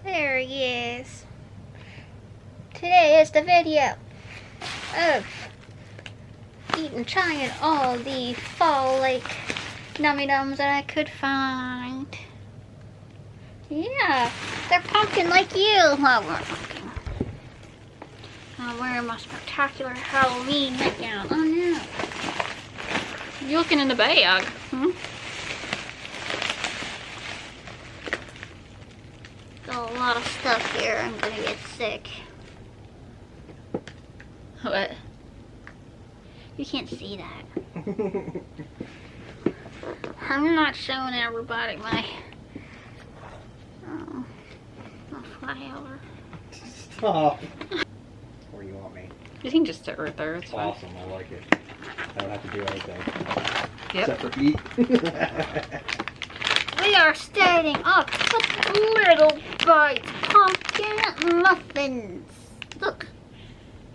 There he is. Today is the video of trying all the fall like nummy nums that I could find. Yeah, they're pumpkin like you. Oh, we're pumpkin. I'm wearing my spectacular Halloween nightgown. Oh no. You're looking in the bag. Hmm? Got a lot of stuff here. I'm gonna get sick. What? You can't see that. I'm not showing everybody my flower. Stop. Where you want me? You can just sit right there. It's fine. Awesome, I like it. I don't have to do anything. Yep. Except for eat. We are starting off with little bites pumpkin muffins. Look.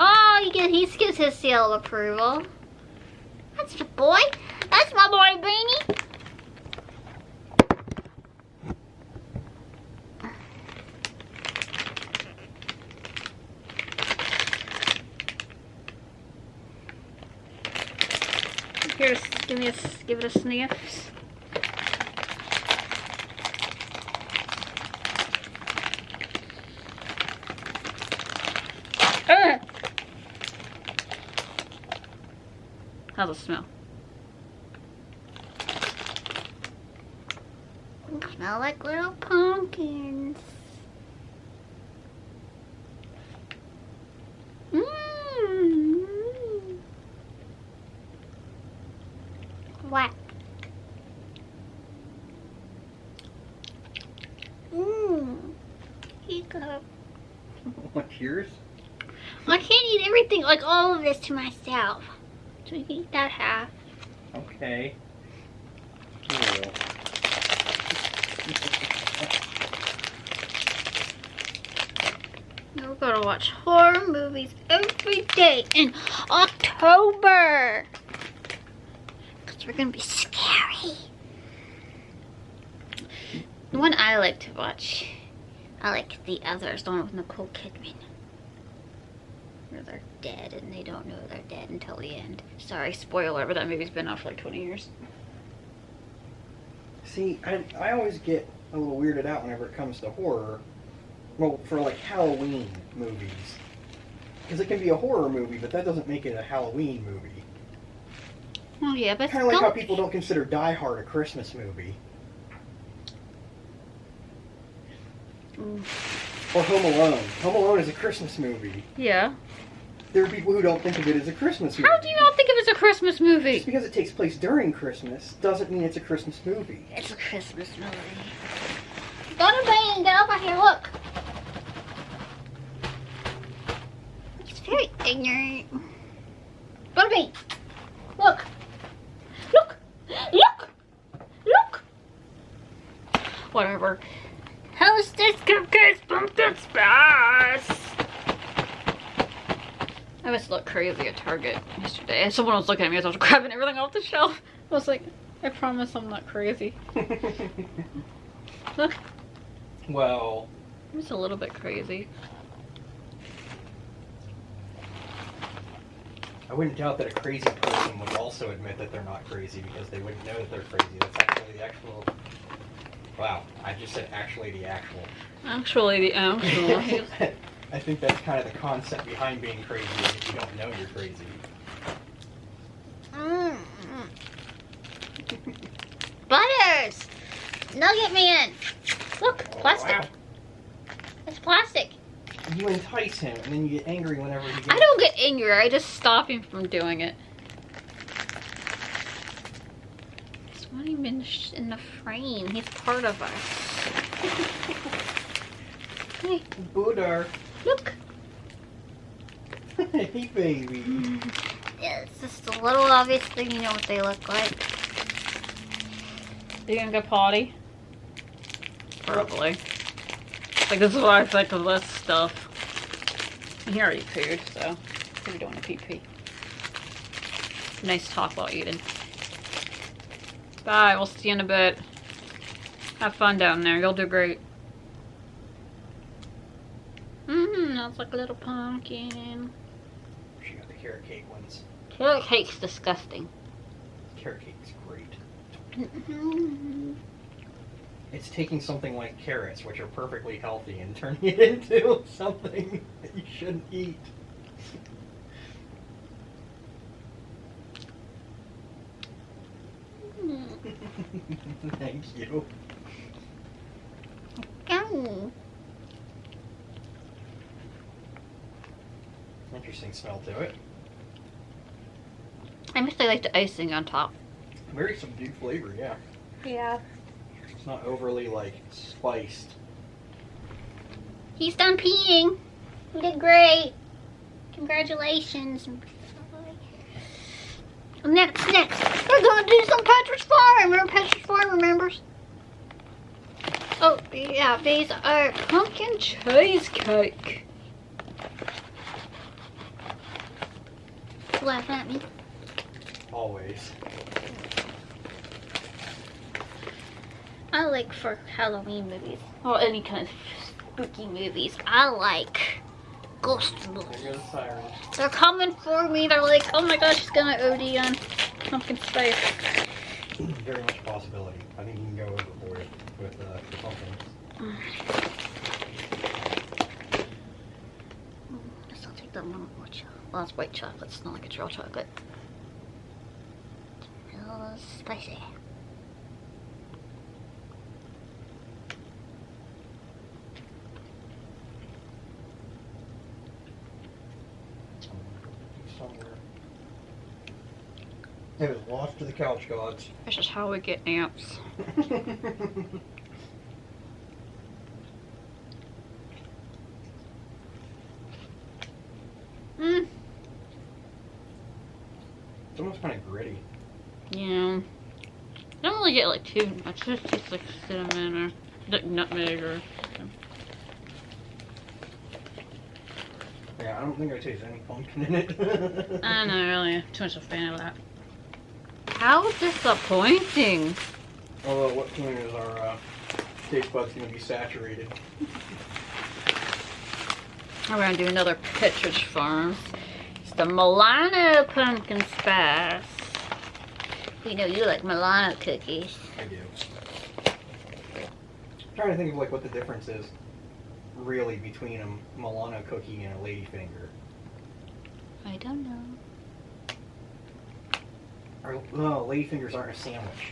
Oh, he gives his seal of approval. That's the boy. That's my boy Beanie. Here, give it a sniff. How's it smell? Smell like little pumpkins. Mmm. What? Mmm. Hiccup. What's yours? I can't eat everything, like all of this to myself. So you can eat that half. Okay. Ew. We're gonna watch horror movies every day in October. Because we're gonna be scary. The one I like to watch, I like the others, the one with Nicole Kidman. Where they're dead and they don't know they're dead until the end. Sorry, spoiler, but that movie's been out for like 20 years. See, I always get a little weirded out whenever it comes to horror. Well, for like Halloween movies. Because it can be a horror movie, but that doesn't make it a Halloween movie. Oh yeah, but Kind of like how people don't consider Die Hard a Christmas movie. Or Home Alone. Home Alone is a Christmas movie. Yeah. There are people who don't think of it as a Christmas movie. How do you not think of it as a Christmas movie? Just because it takes place during Christmas doesn't mean it's a Christmas movie. It's a Christmas movie. Go to bed and get over here, look. He's very ignorant. Go to bed. Look. Look! Look! Look! Whatever. How's this cupcakes pumpkin spice? I must look crazy at Target yesterday. Someone was looking at me as I was grabbing everything off the shelf. I was like, I promise I'm not crazy. Look. Well, I'm just a little bit crazy. I wouldn't doubt that a crazy person would also admit that they're not crazy because they wouldn't know that they're crazy. That's actually the actual... Wow, I just said actually the actual. Actually, the actual. I think that's kind of the concept behind being crazy, is if you don't know you're crazy. Butters! Nugget Man! Look, plastic. Wow. It's plastic. You entice him, and then you get angry whenever he gets... I don't get angry, I just stop him from doing it. He's not even in the frame. He's part of us. Hey, Buddha. look. Hey, baby. Yeah, it's just a little obvious thing, you know what they look like. Are you gonna go potty? Probably. Like, this is what I think of this stuff. He already pooed, so maybe don't want to pee. Nice talk while eating. Bye, we'll see you in a bit. Have fun down there, you'll do great. That's like a little pumpkin. She got the carrot cake ones. Carrot cake's disgusting. Carrot cake's great. It's taking something like carrots, which are perfectly healthy, and turning it into something that you shouldn't eat. Thank you. Go. Interesting smell to it. I must like the icing on top. Very subdued flavor, yeah. Yeah. It's not overly, like, spiced. He's done peeing. You did great. Congratulations. Next, we're gonna do some Patrick's Farm. Remember Patrick's Farm, remembers? Oh, yeah, these are pumpkin cheesecake. Laugh at me. Always. I like for Halloween movies, or any kind of spooky movies, I like ghost movies. There goes the sirens. They're coming for me. They're like, oh my gosh, she's gonna OD on pumpkin spice. Very much a possibility. I think you can go overboard with the pumpkins. Guess I'll take that one more chocolate. Well, it's white chocolate. It's not like it's real chocolate. It's real spicy. Somewhere. It was lost to the couch gods. This is how we get amps. It's almost kind of gritty. Yeah. I don't really get like too much. It just tastes like cinnamon or like nutmeg or something. Yeah, I don't think I taste any pumpkin in it. I'm not really too much a fan of that. How disappointing. Although, at what point is our taste buds going to be saturated? We're gonna do another Partridge Farms. It's the Milano pumpkin spice. We know you like Milano cookies. I do. I'm trying to think of like what the difference is really between a Milano cookie and a ladyfinger. I don't know. No, ladyfingers aren't a sandwich.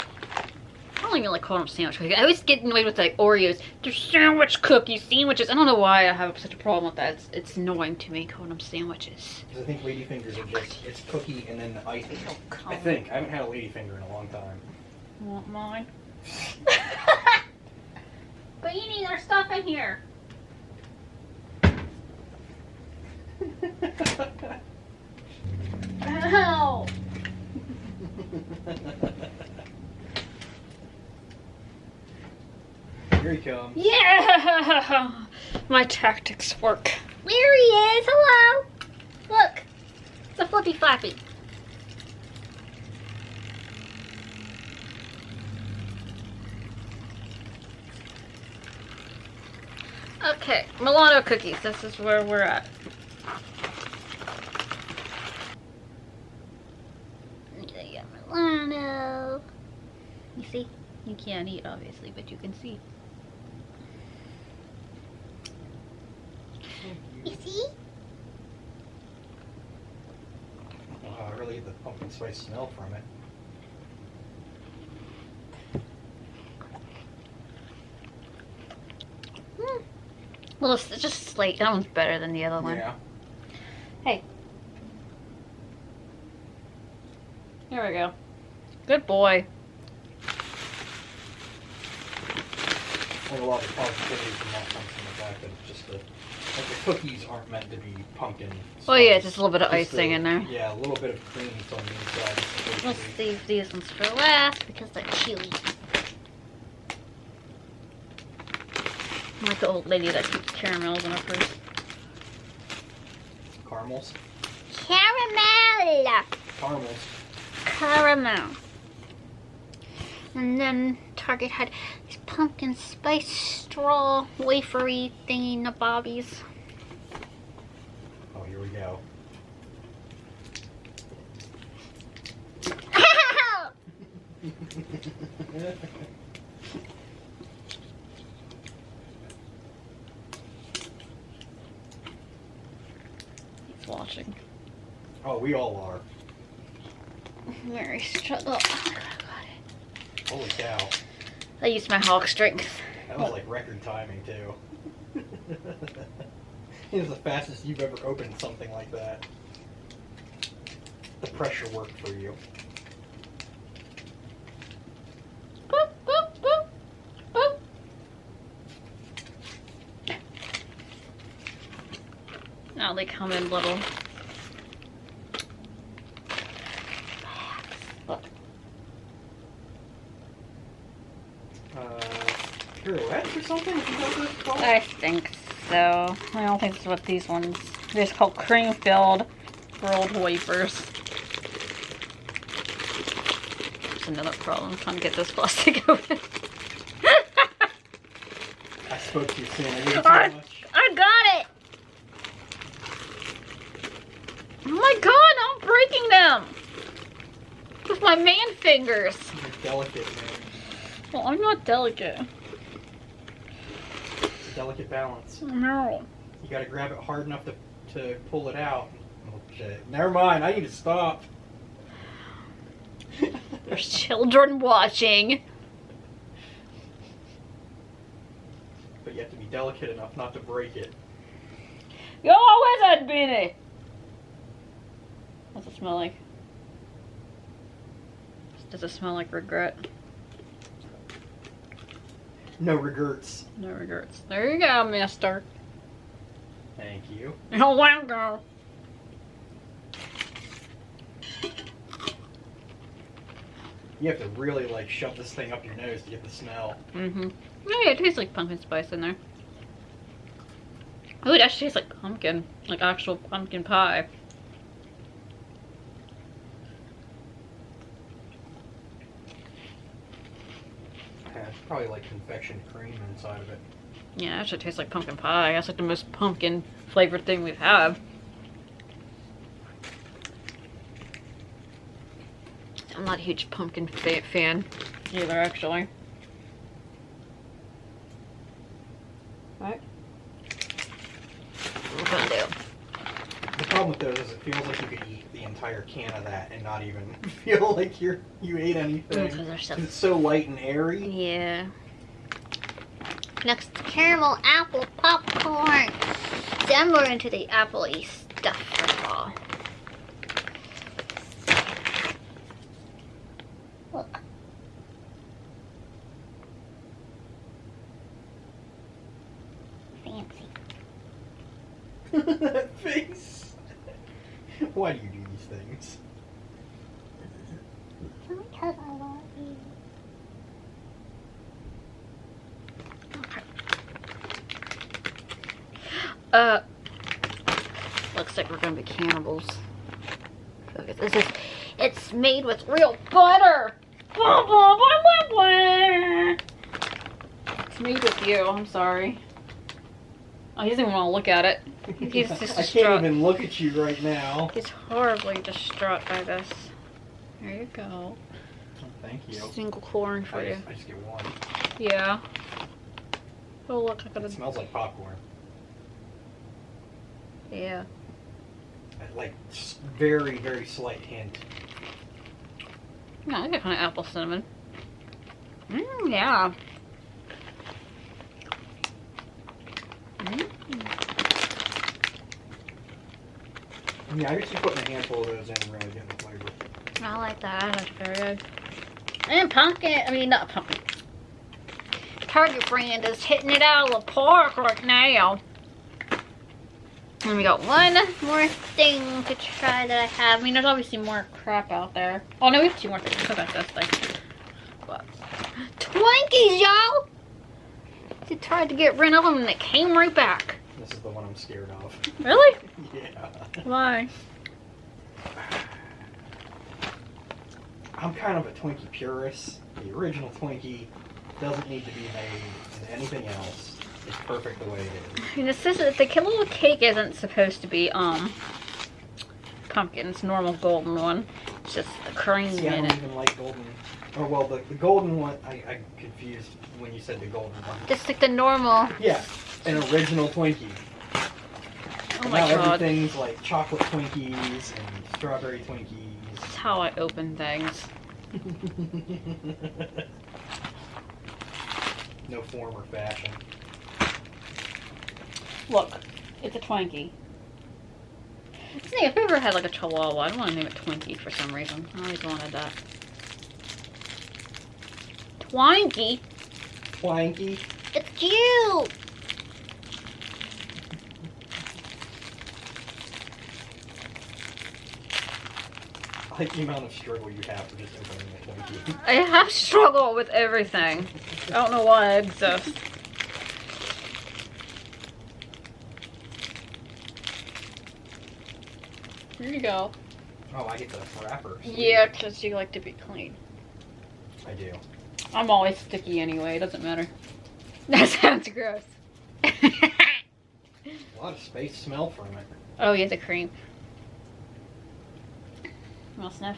I don't even like calling them sandwich cookies. I always get annoyed with like Oreos. They're sandwich cookies, sandwiches. I don't know why I have such a problem with that. It's annoying to me calling them sandwiches. Because I think ladyfingers are just, it's cookie and then the icing. Oh, I think. I haven't had a ladyfinger in a long time. You want mine? But you need our stuff in here. Ow! Here he comes. Yeah! My tactics work. There he is. Hello. Look. It's a flippy flappy. Okay, Milano cookies. This is where we're at. Yeah, Milano. You see? You can't eat, obviously, but you can see. You see? Oh, I really get the pumpkin spice smell from it. Well, it's just slight. That one's better than the other one. Yeah. Hey. Here we go. Good boy. I think a lot of the positivity from that comes from the fact that it's just the cookies aren't meant to be pumpkin spice. Oh yeah, just a little bit of Just icing in there. Yeah, a little bit of cream on the inside. Let's save these ones for last because they're chewy. I'm like the old lady that keeps caramels in her purse. Caramels. Caramel! Caramels. Caramel. And then Target had these pumpkin spice straw wafery thingy nabobbies. we go. He's watching. Oh, we all are. Mary struggle. Oh my god, I got it. Holy cow. I used my Hulk strength. That was like record timing, too. It was the fastest you've ever opened something like that. The pressure worked for you. Boop, boop, boop, boop. Now they come in little bags. Look. Pirouettes or something? Is that what it's called? I think so. I don't think it's what these ones. They're just called cream-filled rolled wafers. That's another problem. Trying to get this plastic open. I spoke too soon. I didn't too much. I got it! Oh my god, I'm breaking them! With my man fingers. You're delicate, man. Well, I'm not delicate. It's a delicate balance. No. You gotta grab it hard enough to pull it out. Oh, shit. Never mind. I need to stop. There's children watching. But you have to be delicate enough not to break it. Yo, where's that beanie? What's it smell like? Does it smell like regret? No regrets. No regrets. There you go, mister. Thank you. Oh, wow, You have to really like shove this thing up your nose to get the smell. Mm-hmm. Oh, yeah, it tastes like pumpkin spice in there. Oh, it actually tastes like pumpkin. Like actual pumpkin pie. Yeah, it's probably like confection cream inside of it. Yeah, it actually tastes like pumpkin pie. That's like the most pumpkin flavored thing we've had. I'm not a huge pumpkin fan either, actually. Right? What can I do? The problem with those is it feels like you could eat the entire can of that and not even feel like you ate anything. Because they're so... It's so light and airy. Yeah. Next, caramel apple popcorn. Then we're into the apple-y stuff first of all. Look. Fancy. That face. Why do you do these things? Because I love you. Looks like we're gonna be cannibals. Look, it's made with real butter. Blah, blah, blah, blah, blah. It's made with you. I'm sorry. Oh, he doesn't even want to look at it. He's just I distraught. can't even look at you right now. He's horribly distraught by this. There you go. Oh, thank you. Single corn for you. I just get one. Yeah. Oh look, I got It a... smells like popcorn. Yeah. Like very, very slight hint. No, I got kind of apple cinnamon. Yeah. Yeah, I guess you putting a handful of those in and really getting the flavor. I like that. That's very good. And pumpkin, I mean, not pumpkin. Target brand is hitting it out of the park right now. And we got one more thing to try that I have. I mean, there's obviously more crap out there. Oh, no, we have two more things. Look at this thing. But Twinkies, y'all! They tried to get rid of them and it came right back. This is the one I'm scared of. Really? Yeah. Why? I'm kind of a Twinkie purist. The original Twinkie doesn't need to be made into anything else. It's perfect the way it is. And it says that the little cake isn't supposed to be pumpkin. It's normal golden one. It's just the cream See, I in don't it. even like golden. Oh well, the golden one. I'm confused when you said the golden one. Just like the normal. Yeah, an original Twinkie. Oh And my now god. everything's like chocolate Twinkies and strawberry Twinkies. That's how I open things. No form or fashion. Look, it's a Twinkie. See, if I ever had like a Chihuahua, I'd want to name it Twinkie for some reason. I always wanted that. Twinkie? Twinkie. It's cute. I like the amount of struggle you have for just opening a Twinkie. I have struggled with everything. I don't know why I exist. Here you go. Oh, I get the wrapper. Sweet. Yeah, because you like to be clean. I do. I'm always sticky anyway, it doesn't matter. That sounds gross. A lot of space smell from it. Oh yeah, the cream. I'll sniff.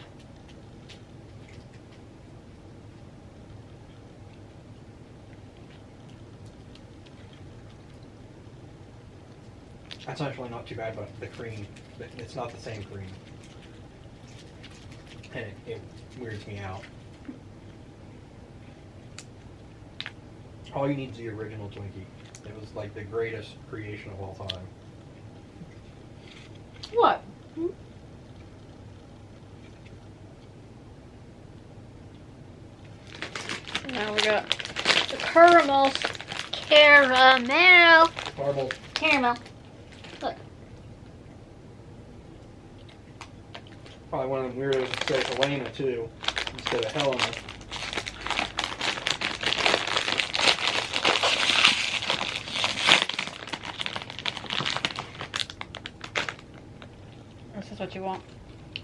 That's actually not too bad, but the cream, it's not the same cream. And it weirds me out. All you need is the original Twinkie. It was like the greatest creation of all time. What? Now we got the caramels. Caramel. Marble. Caramel. Probably one of them weirdos that says Helena too, instead of Helena. This is what you want.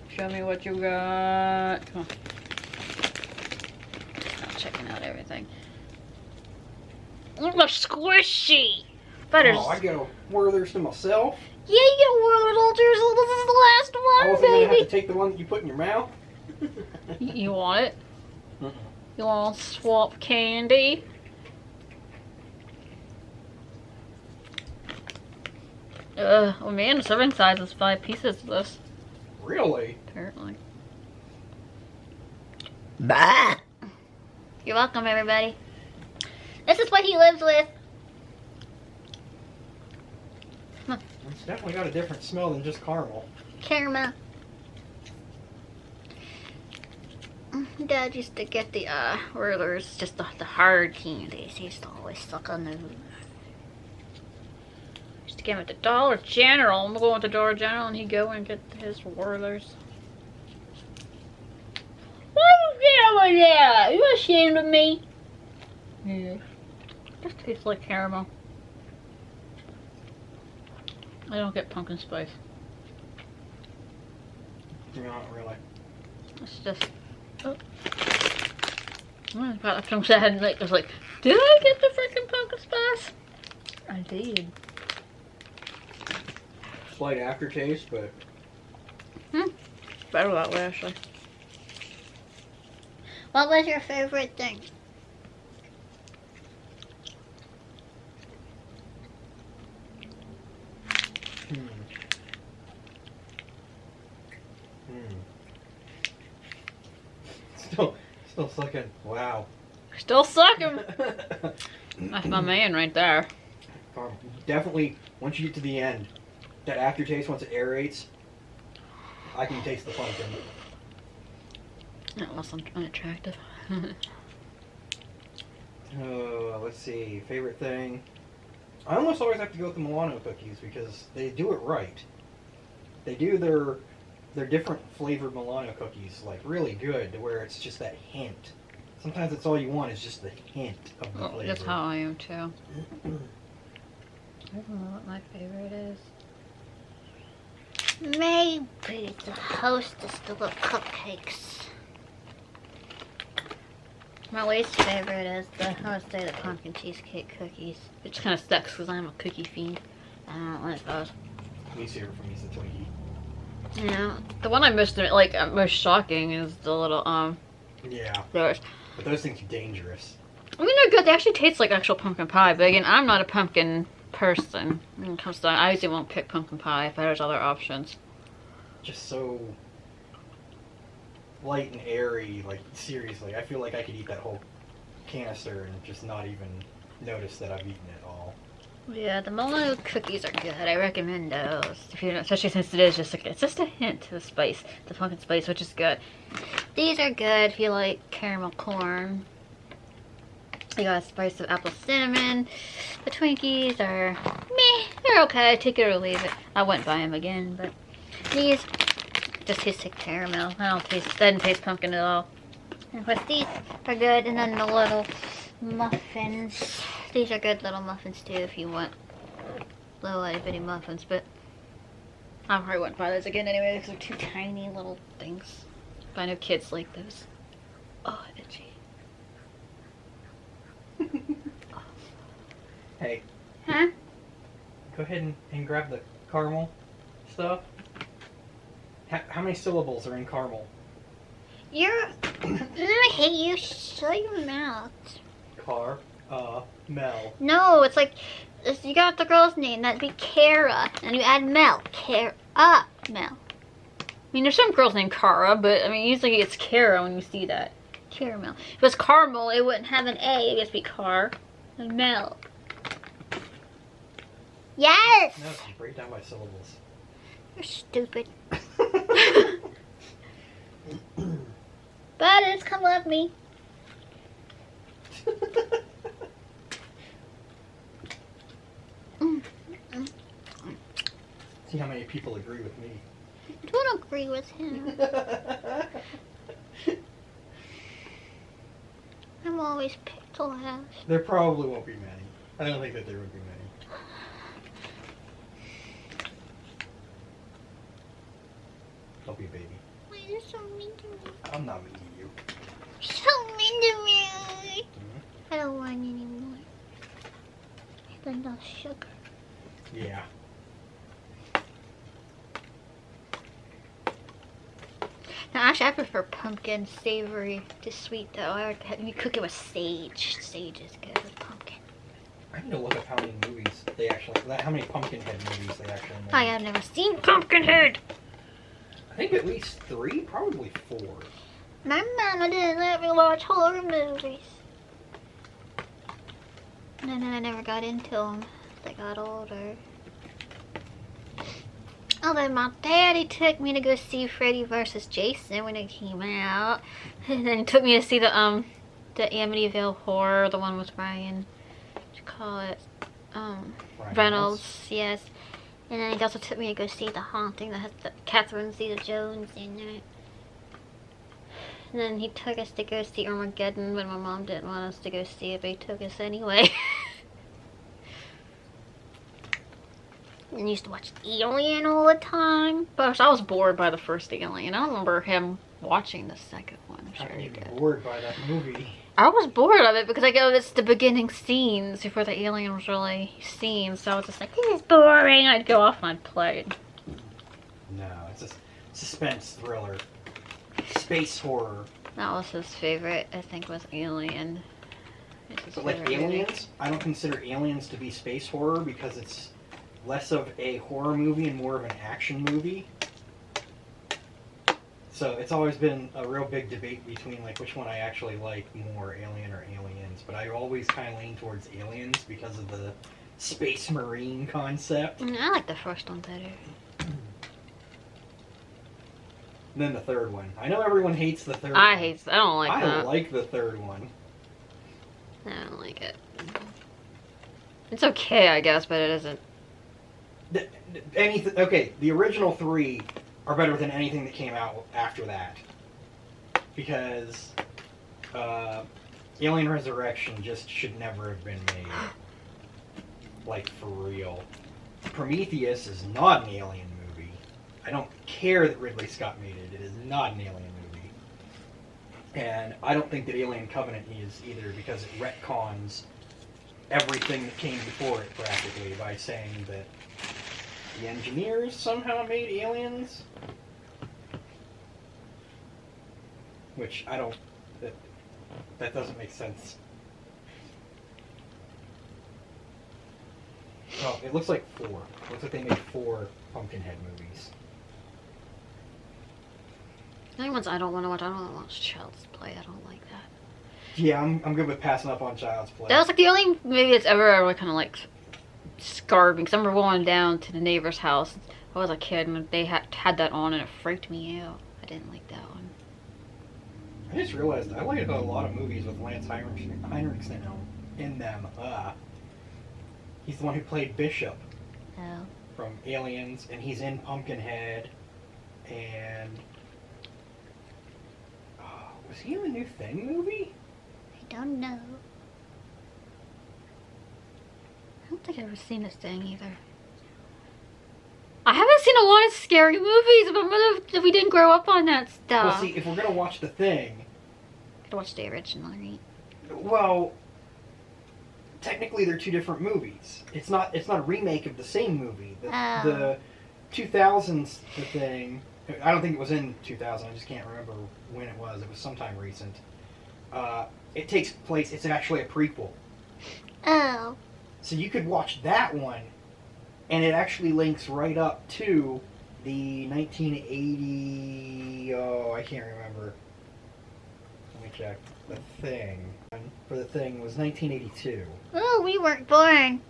Show me what you got. Come on. I'm checking out everything. Look, they're squishy. Butter's. Oh, I go Werther's to myself. Yeah, you get Werther's Ultras. This is the last I one, wasn't gonna have baby. to take the one that you put in your mouth. You want it? Mm-mm. You want to swap candy? Oh man, the serving size is 5 pieces of this, Really? apparently. Bah. You're welcome, everybody. This is what he lives with. It's definitely got a different smell than just caramel. Caramel. Dad used to get the Werther's, just the hard candies. He used to always suck on those. Used to get him at the Dollar General. I'm going to the Dollar General and he'd go and get his Werther's. Why are you doing that? You ashamed of me? Yeah. Just tastes like caramel. I don't get pumpkin spice. Not really. It's just. Oh. I felt sad. I was like, did I get the freaking pumpkin spice? I did. Slight aftertaste, but Better that way, actually. What was your favorite thing? Still sucking. Wow. Still sucking. That's my man right there. Definitely, once you get to the end, that aftertaste, once it aerates, I can taste the pumpkin. That was unattractive. Oh, let's see. Favorite thing. I almost always have to go with the Milano cookies because they do it right. They do their different flavored Milano cookies like really good to where it's just that hint. Sometimes it's all you want is just the hint of the flavor. That's how I am too. I don't know what my favorite is. Maybe the Hostess, the little cupcakes. My least favorite is I would say the pumpkin cheesecake cookies. Which kind of sucks because I'm a cookie fiend. I don't like those. Least favorite for me is the Twinkie. Yeah, the one I'm most shocking is the little Yeah. those. But those things are dangerous. I mean, they're good. They actually taste like actual pumpkin pie. But again, I'm not a pumpkin person when it comes to that. I usually won't pick pumpkin pie if there's other options. Just so light and airy. Like, seriously, I feel like I could eat that whole canister and just not even notice that I've eaten it all. Yeah, the Milo cookies are good. I recommend those. If you, especially since it is it's just a hint to the spice, the pumpkin spice, which is good. These are good if you like caramel corn. They got a spice of apple cinnamon. The Twinkies are meh. They're okay. Take it or leave it. I wouldn't buy them again, but these just taste like caramel. Doesn't taste pumpkin at all. And of course these are good. And then the little muffins. These are good little muffins too if you want little itty bitty muffins, but I probably wouldn't buy those again anyway because they're too tiny little things. But I know kids like those. Oh, itchy. Hey. Huh? Go ahead and grab the caramel stuff. How many syllables are in caramel? I hate you. Shut your mouth. Mel. No, it's like, you got the girl's name. That'd be Kara. And you add Mel. Kara. Mel. I mean, there's some girls named Cara, but I mean, usually it's Kara when you see that. Caramel. If it was caramel, it wouldn't have an A. It would just be Car and Mel. Yes! No, you break it down by syllables. You're stupid. Butters, come love me. See how many people agree with me. Don't agree with him. I'm always picked to last. There probably won't be many. I don't think that there would be many. Don't be a baby. Why are you so mean to me? I'm not mean to you. So mean to me. Mm-hmm. I don't want any more. There's no sugar. Yeah. Now, actually, I prefer pumpkin savory to sweet, though. You cook it with sage. Sage is good with pumpkin. I need to look up how many movies they actually, how many Pumpkinhead movies they actually made. I have never seen Pumpkinhead. I think at least 3, probably 4. My mama didn't let me watch horror movies. And then I never got into them as I got older. Oh, then my daddy took me to go see Freddy vs. Jason when it came out. And then he took me to see the Amityville Horror, the one with Ryan. What you call it? Reynolds, yes. And then he also took me to go see The Haunting that has the Catherine Zeta-Jones in it. And then he took us to go see Armageddon when my mom didn't want us to go see it, but he took us anyway. And used to watch Alien all the time. But I was bored by the first Alien. I don't remember him watching the second one. I'm sure he did. Bored by that movie. I was bored of it because I go, it's the beginning scenes before the alien was really seen. So I was just like, this is boring. I'd go off and I'd play. No, it's a suspense thriller. Space horror. That was his favorite, I think, was Alien. But like Aliens, I don't consider Aliens to be space horror because it's less of a horror movie and more of an action movie. So it's always been a real big debate between like which one I actually like more, Alien or Aliens. But I always kind of lean towards Aliens because of the space marine concept. I like the first one better. And then the third one. I know everyone hates the third one. I don't like that. I like the third one. I don't like it. It's okay, I guess, but it isn't. Okay, the original 3 are better than anything that came out after that. Because Alien Resurrection just should never have been made. Like, for real. Prometheus is not an Alien movie. I don't care that Ridley Scott made it. It is not an Alien movie. And I don't think that Alien Covenant is either, because it retcons everything that came before it practically by saying that the engineers somehow made aliens. Which I don't... That doesn't make sense. Oh, it looks like 4. It looks like they made 4 Pumpkinhead movies. The only ones I don't want to watch, I don't want to watch Child's Play. I don't like that. Yeah, I'm good with passing up on Child's Play. That was like the only movie that's ever really kind of like scarred me. Because I remember going down to the neighbor's house. I was a kid and they had that on and it freaked me out. I didn't like that one. I just realized I like a lot of movies with Lance Henriksen in them. He's the one who played Bishop Oh. from Aliens, and he's in Pumpkinhead. And was he in the new Thing movie? I don't know. I don't think I've ever seen this thing either. I haven't seen a lot of scary movies, but we didn't grow up on that stuff. Well, see, if we're gonna watch The Thing, Gotta watch the original, right? well, technically they're 2 different movies. It's not a remake of the same movie. The 2000s The Thing. I don't think it was in 2000. I just can't remember when it was. It was sometime recent. It takes place. It's actually a prequel. Oh. So you could watch that one, and it actually links right up to the 1980. Oh, I can't remember. Let me check. The Thing. For The Thing was 1982. Oh, we weren't born.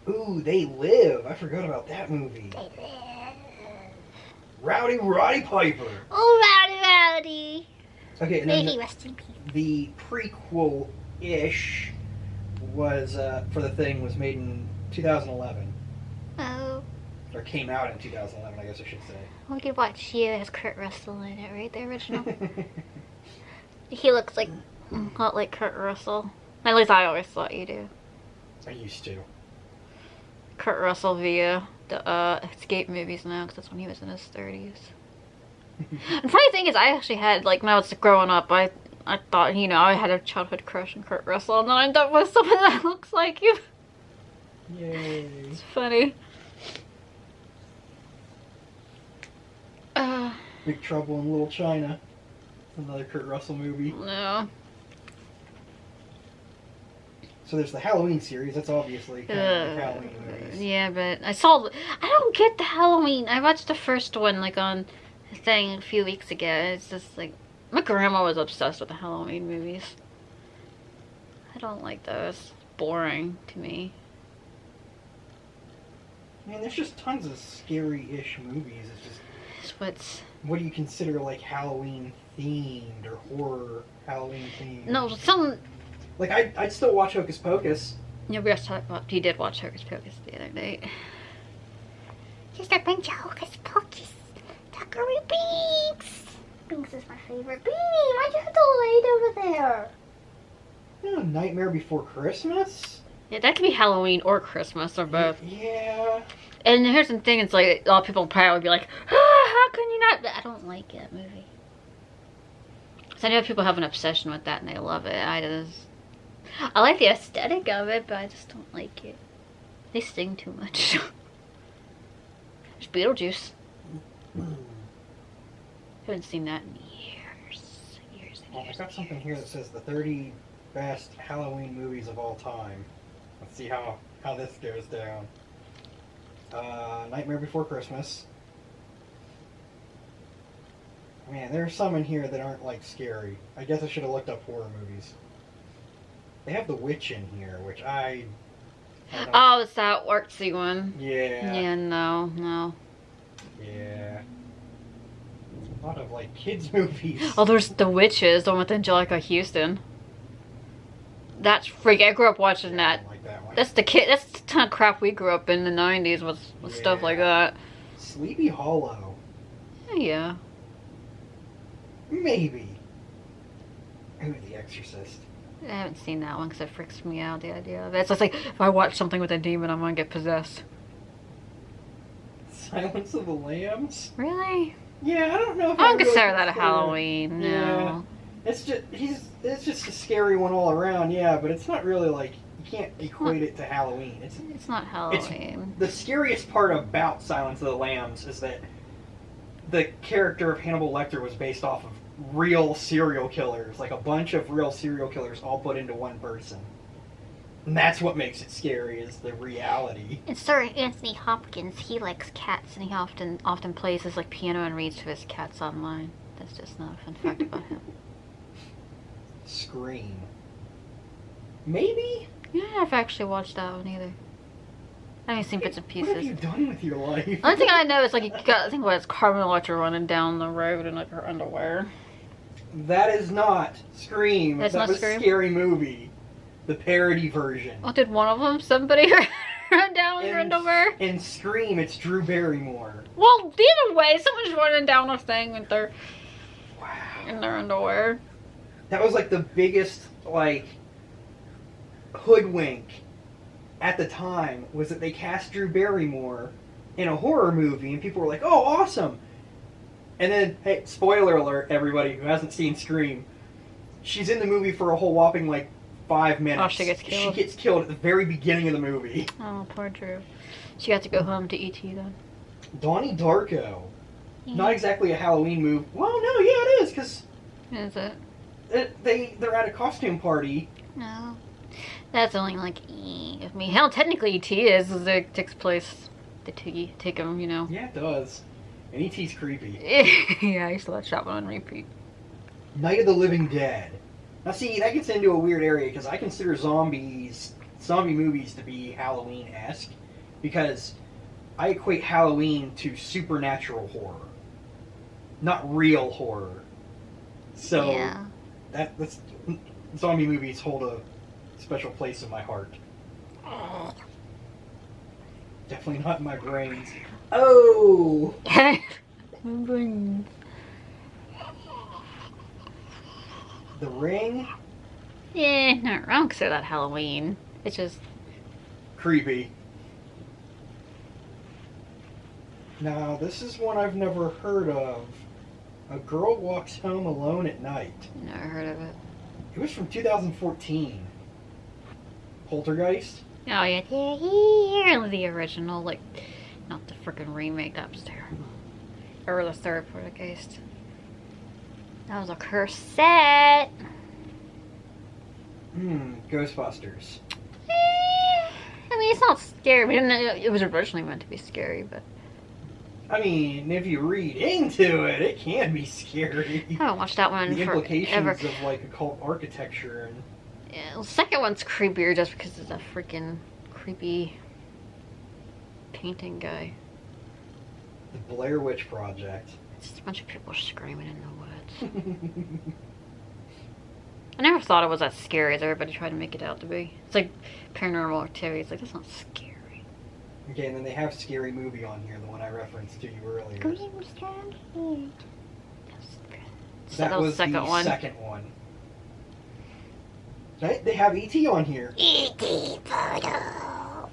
Ooh, They Live. I forgot about that movie. Rowdy Roddy Piper. Oh, Rowdy. Okay, and May then he rest in peace. the prequel-ish was for The Thing was made in 2011, Oh. or came out in 2011, I guess I should say. We could watch She has Kurt Russell in it, right? The original. He looks like a lot like Kurt Russell. At least I always thought you do. I used to. Kurt Russell via the Escape movies now, because that's when he was in his 30s. The funny thing is, I actually had, like, when I was growing up, I thought, you know, I had a childhood crush on Kurt Russell, and then I ended up with someone that looks like you. Yay. It's funny. Big Trouble in Little China. Another Kurt Russell movie. No. So there's the Halloween series. That's obviously kind of like Halloween movies. Yeah, but I don't get the Halloween. I watched the first one, like, on a thing a few weeks ago. It's just, like, my grandma was obsessed with the Halloween movies. I don't like those. Boring to me. I mean, there's just tons of scary-ish movies. It's just, what do you consider, like, Halloween-themed or horror Halloween-themed? No, some... Like, I'd still watch Hocus Pocus. Yeah, we just talked about... You did watch Hocus Pocus the other night. Just a bunch of hocus pocus. Tuckery Binks. Binks is my favorite. Beanie, why'd you have to lay over there? Nightmare Before Christmas? Yeah, that could be Halloween or Christmas or both. Yeah. And here's the thing, it's like, a lot of people probably would be like, how can you not? I don't like that movie. So I know people have an obsession with that and they love it. I like the aesthetic of it, but I just don't like it. They sing too much. There's Beetlejuice. Haven't seen that in years. Well, I got something here that says the 30 best Halloween movies of all time. Let's see how this goes down. Nightmare Before Christmas. Man, there are some in here that aren't, like, scary. I guess I should have looked up horror movies. They have The Witch in here, which I don't... Oh, it's that artsy one. Yeah. Yeah, no. Yeah. A lot of, like, kids' movies. Oh, there's The Witches, the one with Angelica Houston. That's freaky. I grew up watching that. I don't like that one. That's the kind of crap we grew up in the 90s with stuff like that. Sleepy Hollow. Yeah. Maybe. Ooh, The Exorcist. I haven't seen that one because it freaks me out, the idea of it. It's just like, if I watch something with a demon, I'm going to get possessed. Silence of the Lambs. Really? Yeah, I don't know if I don't really consider that a consider- Halloween, no. Yeah. It's just a scary one all around, yeah, but it's not really like, you can't equate it to Halloween. It's not Halloween. The scariest part about Silence of the Lambs is that the character of Hannibal Lecter was based off of real serial killers, like a bunch of real serial killers all put into one person. And that's what makes it scary, is the reality. And Sir Anthony Hopkins, he likes cats, and he often plays his like piano and reads to his cats online. That's just not a fun fact about him. Scream. Maybe? Yeah, I've actually watched that one either. I haven't seen bits and What have you pieces. done with your life? The only thing I know is like you got, I think what it's Carmen Electra running down the road in like her underwear. That is not Scream. That's that not was Scream? Scary Movie. The parody version. Oh, did one of them somebody run down with her In- underwear? In Scream, it's Drew Barrymore. Well, either way, someone's running down a thing with their Wow. in their underwear. That was like the biggest, like, hoodwink at the time, was that they cast Drew Barrymore in a horror movie, and people were like, oh, awesome. And then, hey, spoiler alert, everybody who hasn't seen Scream, she's in the movie for a whole whopping, like, 5 minutes. Oh, she gets killed? She gets killed at the very beginning of the movie. Oh, poor Drew. She got to go home to E.T. then. Donnie Darko. Not exactly a Halloween movie. Well, no, yeah, it is, because Is it? they're at a costume party. No. That's only like of me. Hell, technically E.T. is it takes place. They take him, you know. Yeah, it does. And E.T.'s creepy. Yeah, I used to let that one on repeat. Night of the Living Dead. Now, see, that gets into a weird area because I consider zombie movies to be Halloween-esque because I equate Halloween to supernatural horror, not real horror. So Yeah. that's zombie movies hold a special place in my heart. Definitely not in my brains. Oh. The Ring. Yeah, not wrong. Consider that Halloween. It's just Creepy. Now, this is one I've never heard of. A Girl Walks Home Alone at Night. never heard of it. It was from 2014. Poltergeist? Oh yeah, yeah, the original, like not the freaking remake. That was terrible. Or the third Poltergeist. That was a cursed set. Ghostbusters. I mean, it's not scary. We didn't know it was originally meant to be scary, but I mean, if you read into it, it can be scary. I haven't watched that one The implications forever. of like occult architecture and Yeah, the second one's creepier just because it's a freaking creepy painting guy. the Blair Witch Project. It's just a bunch of people screaming in the woods. I never thought it was as scary as everybody tried to make it out to be. It's like Paranormal Activity. It's like, that's not scary. Okay, and then they have Scary Movie on here, the one I referenced to you earlier. So That was the second one. second one. They have E.T. on here. E.T. photo.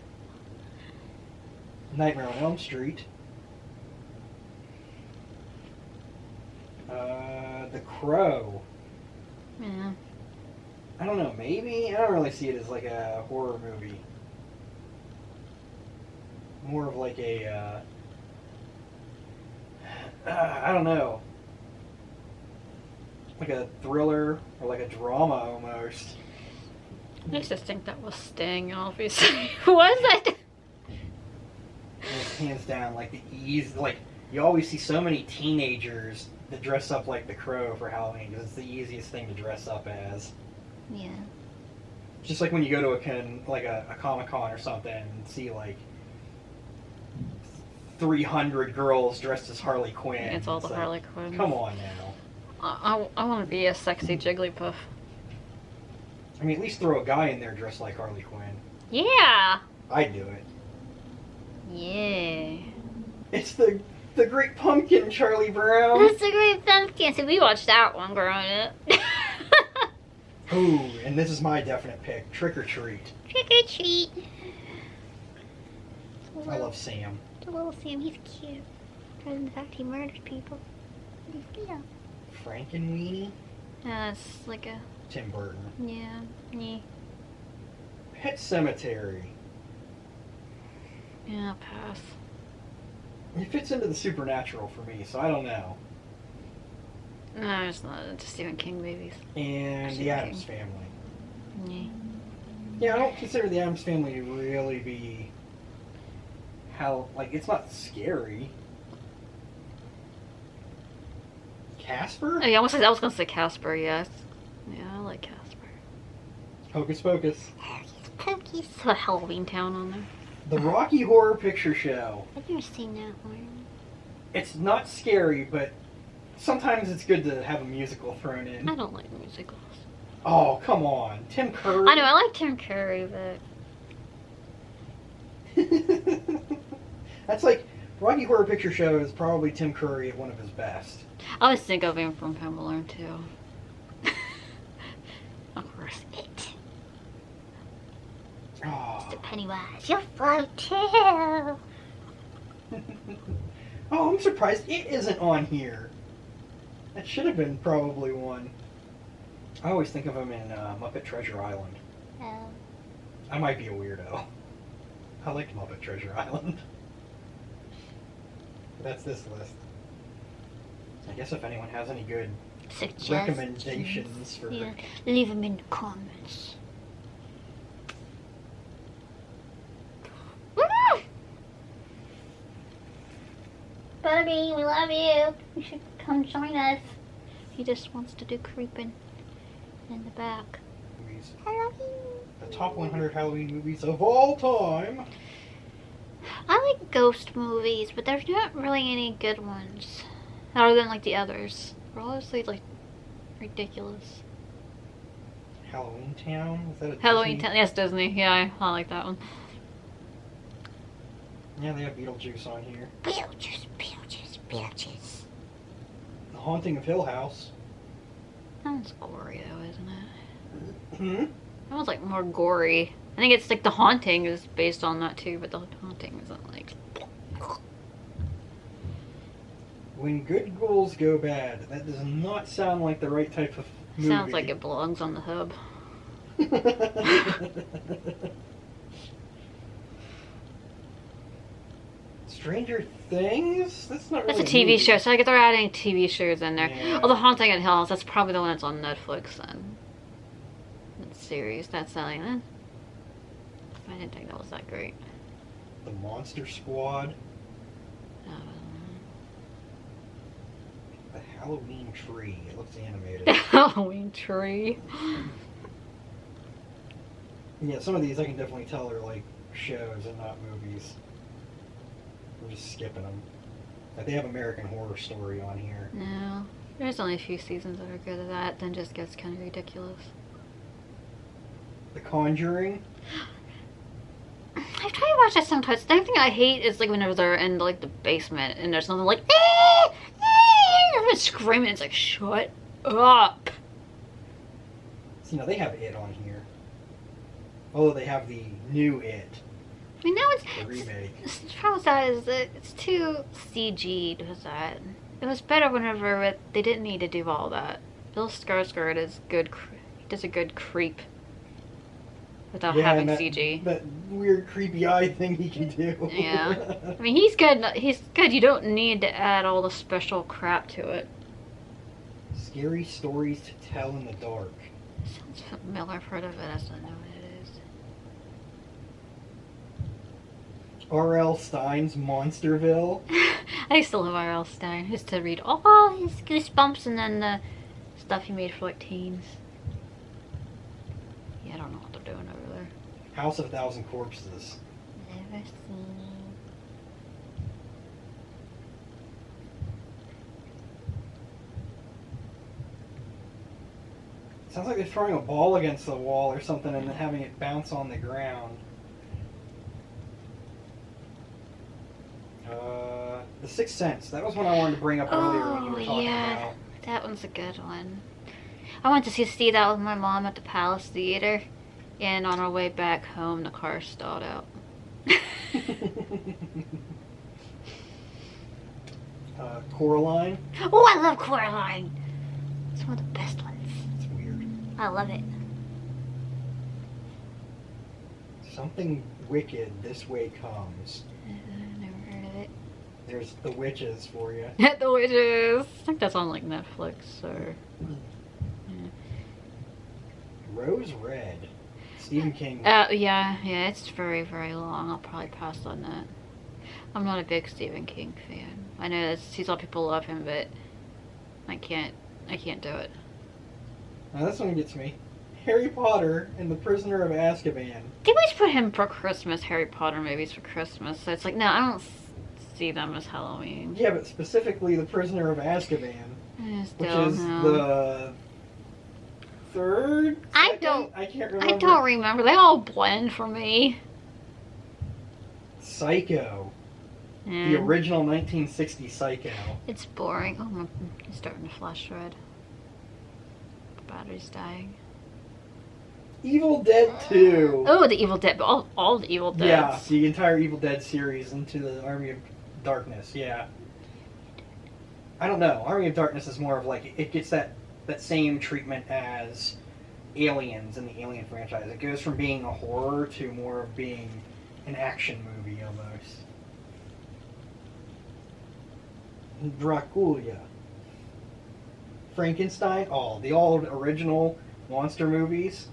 Nightmare on Elm Street. The Crow. Yeah. I don't know, maybe? I don't really see it as like a horror movie. More of like a, I don't know. Like a thriller or like a drama almost. I used to think that was Sting, obviously. Was it? And it's hands down like the ease, like you always see so many teenagers that dress up like the Crow for Halloween because it's the easiest thing to dress up as. Yeah. Just like when you go to a Comic-Con or something and see like 300 girls dressed as Harley Quinn. It's all the like, Harley Quinn. Come on now. I want to be a sexy Jigglypuff. I mean, at least throw a guy in there dressed like Harley Quinn. Yeah. I'd do it. Yeah. It's the Great Pumpkin, Charlie Brown. That's a great pumpkin. So we watched that one growing up. Ooh, and this is my definite pick, Trick or Treat. Trick or treat. I love Sam. The little Sam, he's cute. And in fact, he murders people. Frankenweenie? Yeah, it's like a... Tim Burton. Yeah. Yeah. Pet Cemetery. Yeah, pass. It fits into the supernatural for me, so I don't know. No, it's not into Stephen King movies. And Stephen the Addams King. Family. Yeah. Yeah, I don't consider the Addams Family to really be it's not scary. Casper? Oh, yeah, I was gonna say Casper, yes. Yeah, I like Casper. Hocus Pocus. Pokey's a Halloween Town on there. The Rocky Horror Picture Show. I've never seen that one. It's not scary, but sometimes it's good to have a musical thrown in. I don't like musicals. Oh, come on. Tim Curry. I know, I like Tim Curry, but... That's like, Rocky Horror Picture Show is probably Tim Curry at one of his best. I always think of him from Home Alone, too. Of course, it. Oh. Mr. Pennywise, you're flow too. Oh, I'm surprised it isn't on here. That should have been probably one. I always think of him in Muppet Treasure Island. Oh. I might be a weirdo. I like Muppet Treasure Island. That's this list. I guess if anyone has any good recommendations for... Yeah, leave them in the comments. Butterbean, we love you. You should come join us. He just wants to do creeping in the back. movies. I love you. The top 100 Halloween movies of all time. I like ghost movies, but there's not really any good ones. Other than like the others. They're honestly like ridiculous. Halloween Town? Is that a Halloween Disney? Town, yes, Disney. Yeah, I like that one. Yeah, they have Beetlejuice on here. Beetlejuice, Beetlejuice, Beetlejuice. The Haunting of Hill House. That one's gory though, isn't it? Hmm? That one's like more gory. I think it's like The Haunting is based on that too, but The Haunting isn't like... When Good Ghouls Go Bad. That does not sound like the right type of movie. Sounds like it belongs on the hub. Stranger Things? That's not really That's a TV movie. show, so I get they're adding TV shows in there. Yeah. Oh, The Haunting at Hill House, that's probably the one that's on Netflix then. That series, that's selling then. I didn't think that was that great. The Monster Squad. The Halloween Tree. It looks animated. Halloween Tree. Yeah, some of these I can definitely tell are like shows and not movies. We're just skipping them. Like they have American Horror Story on here. No, there's only a few seasons that are good at that, then just gets kind of ridiculous. The Conjuring. I try to watch it sometimes. The only thing I hate is like whenever they're in like the basement and there's something like they're screaming. It's like, shut up. So, they have It on here. Although they have the new It, I mean, now the remake. the problem with that is that it's too CG'd with that. It was better whenever they didn't need to do all that. Bill Skarsgård is good. He does a good creep without having and CG. that weird creepy eye thing he can do. Yeah. I mean, he's good. He's good. You don't need to add all the special crap to it. Scary Stories to Tell in the Dark. Sounds familiar. I've heard of it. I just don't know what it is. R.L. Stein's Monsterville. I used to love R.L. Stein. I used to read all his Goosebumps and then the stuff he made for like teens. Yeah, I don't know what they're doing over there. House of a Thousand Corpses. Never seen. Sounds like they're throwing a ball against the wall or something and then having it bounce on the ground. The Sixth Sense. That was one I wanted to bring up earlier when you were talking about. That one's a good one. I went to see that with my mom at the Palace Theater, and on our way back home, the car stalled out. Coraline. Oh, I love Coraline. It's one of the best ones. It's weird. I love it. Something wicked this way comes. Never heard of it. There's the witches for you. The Witches. I think that's on like Netflix or. Rose Red. Stephen King. Yeah, it's very, very long. I'll probably pass on that. I'm not a big Stephen King fan. I know that a lot of people love him, but I can't do it. Now this one gets me. Harry Potter and the Prisoner of Azkaban. They always put him for Christmas, Harry Potter movies for Christmas. So it's like, no, I don't see them as Halloween. Yeah, but specifically the Prisoner of Azkaban, which is the third. I can't remember. I don't remember. They all blend for me. Psycho. The Yeah. original 1960 Psycho. It's boring. Oh, it's starting to flash red. The battery's dying. Evil Dead 2. Oh, the Evil Dead. All the Evil Dead. Yeah, the entire Evil Dead series into the Army of Darkness, yeah. I don't know. Army of Darkness is more of like, it gets that same treatment as Aliens in the Alien franchise. It goes from being a horror to more of being an action movie almost. Dracula. Frankenstein. Oh, the old original monster movies.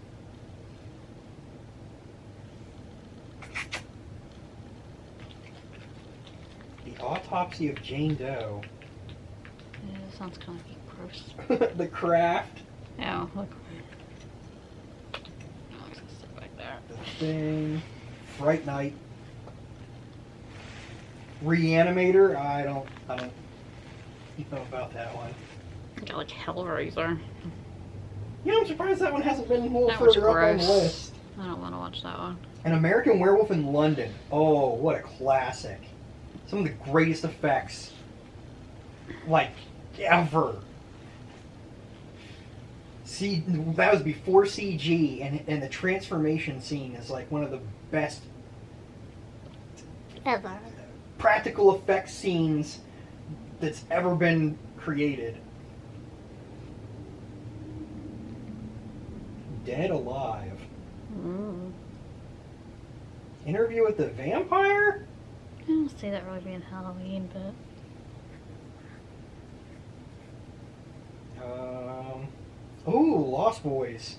The Autopsy of Jane Doe. Yeah, that sounds kind of gross. The Craft. Yeah, look. Oh, I'm just gonna sit back there. The Thing. Fright Night. Reanimator. I don't know about that one. Got like Hellraiser. You know, I'm surprised that one hasn't been a little That was further up on the gross. list. I don't want to watch that one. An American Werewolf in London. Oh, what a classic. Some of the greatest effects, like, ever. See, that was before CG, and the transformation scene is like one of the best Ever. practical effects scenes that's ever been created. Dead Alive. Mm. Interview with the Vampire? I don't see that really being Halloween, but Ooh, Lost Boys.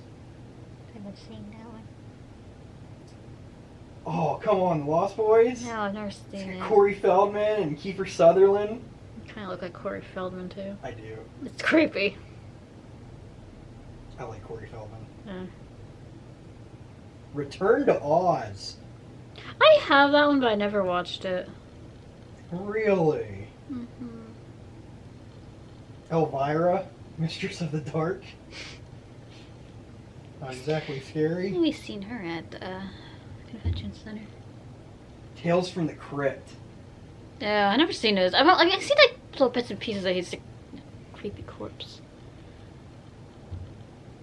I haven't seen that one. Oh, come on, Lost Boys? no, I've never seen it. Corey Feldman and Kiefer Sutherland. Kind of look like Corey Feldman too. I do. It's creepy. I like Corey Feldman. Yeah. Return to Oz. I have that one, but I never watched it. Really? Mm-hmm. Elvira, Mistress of the Dark. Not exactly scary. We've seen her at convention center. Tales from the Crypt. Yeah, I never seen those. I see like little bits and pieces that he's a creepy corpse.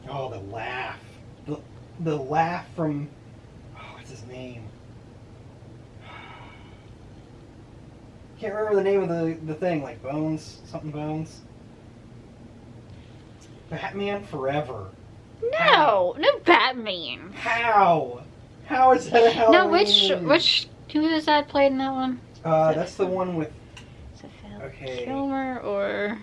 Oh, the laugh. The laugh from... Oh, what's his name? Can't remember the name of the thing. Like Bones? Something Bones? Batman Forever. No, no Batman. How? How is that a Halloween No, movie? who is that played in that one? That's the one with... Is it Okay. Kilmer or